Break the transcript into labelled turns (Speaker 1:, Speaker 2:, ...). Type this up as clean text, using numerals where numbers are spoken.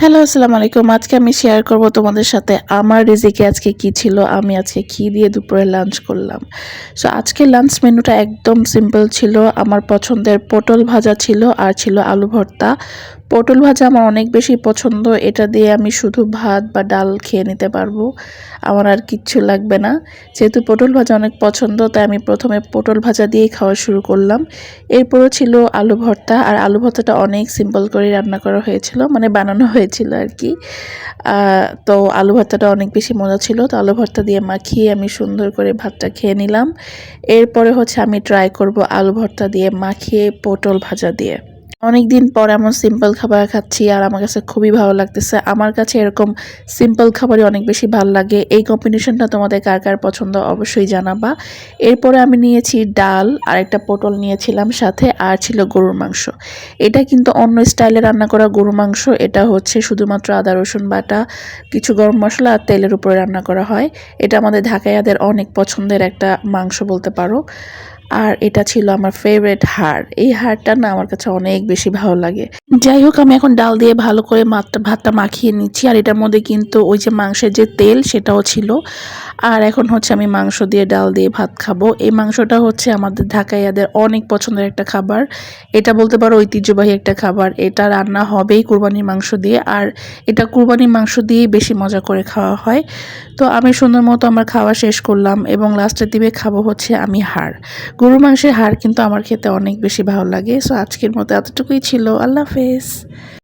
Speaker 1: Hello, আসসালামু আলাইকুম। আজকে আমি শেয়ার করব তোমাদের সাথে আমার রিজিকে আজকে কি ছিল, আমি আজকে কি দিয়ে দুপুরে লাঞ্চ করলাম। সো আজকে লাঞ্চ মেনুটা একদম সিম্পল ছিল। আমার পছন্দের পটল ভাজা ছিল আর ছিল আলু ভর্তা। পটল ভাজা আমার অনেক বেশি পছন্দ, এটা দিয়ে আমি শুধু ভাত বা ডাল খেয়ে নিতে পারবো, আমার আর কিচ্ছু লাগবে না। যেহেতু পটল ভাজা অনেক পছন্দ, তাই আমি প্রথমে পটল ভাজা দিয়েই খাওয়া শুরু করলাম। এরপরও ছিল আলু ভর্তা, আর আলু ভর্তাটা অনেক সিম্পল করে রান্না করা হয়েছিল, মানে বানানো হয়েছিল আর কি। তো আলু ভর্তাটা অনেক বেশি মজা ছিল। তো আলু ভর্তা দিয়ে মাখিয়ে আমি সুন্দর করে ভাতটা খেয়ে নিলাম। এরপরে হচ্ছে আমি ট্রাই করব আলু ভর্তা দিয়ে মাখিয়ে পটল ভাজা দিয়ে। অনেকদিন পর এমন সিম্পল খাবার খাচ্ছি আর আমার কাছে খুবই ভালো লাগতেছে। আমার কাছে এরকম সিম্পল খাবারই অনেক বেশি ভালো লাগে। এই কম্বিনেশনটা তোমাদের কার কার পছন্দ অবশ্যই জানাবা। এরপরে আমি নিয়েছি ডাল আর একটা পটল নিয়েছিলাম সাথে, আর ছিল গরুর মাংস। এটা কিন্তু অন্য স্টাইলে রান্না করা গরুর মাংস। এটা হচ্ছে শুধুমাত্র আদা রসুন বাটা, কিছু গরম মশলা আর তেলের উপরে রান্না করা হয়। এটা আমাদের ঢাকাইয়াদের অনেক পছন্দের একটা মাংস বলতে পারো। আর এটা ছিল আমার ফেভারিট হাড়। এই হাড়টা না আমার কাছে অনেক বেশি ভালো লাগে। যাই হোক, আমি এখন ডাল দিয়ে ভালো করে ভাতটা মাখিয়ে নিচ্ছি। আর এটার মধ্যে কিন্তু ওই যে মাংসের যে তেল সেটাও ছিল। আর এখন হচ্ছে আমি মাংস দিয়ে ডাল দিয়ে ভাত খাবো। এই মাংসটা হচ্ছে আমাদের ঢাকাইয়াদের অনেক পছন্দের একটা খাবার। এটা বলতে পারো ঐতিহ্যবাহী একটা খাবার। এটা রান্না হবেই কুরবানির মাংস দিয়ে, আর এটা কুরবানির মাংস দিয়েই বেশি মজা করে খাওয়া হয়। তো আমি সুন্দর মতো আমার খাওয়া শেষ করলাম এবং লাস্টের দিকে খাবো হচ্ছে আমি হাড়। গরুর মাংসের হাড় কিন্তু আমার খেতে অনেক বেশি ভালো লাগে। সো আজকের মতো এতটুকুই ছিল। আল্লাহ হাফেজ।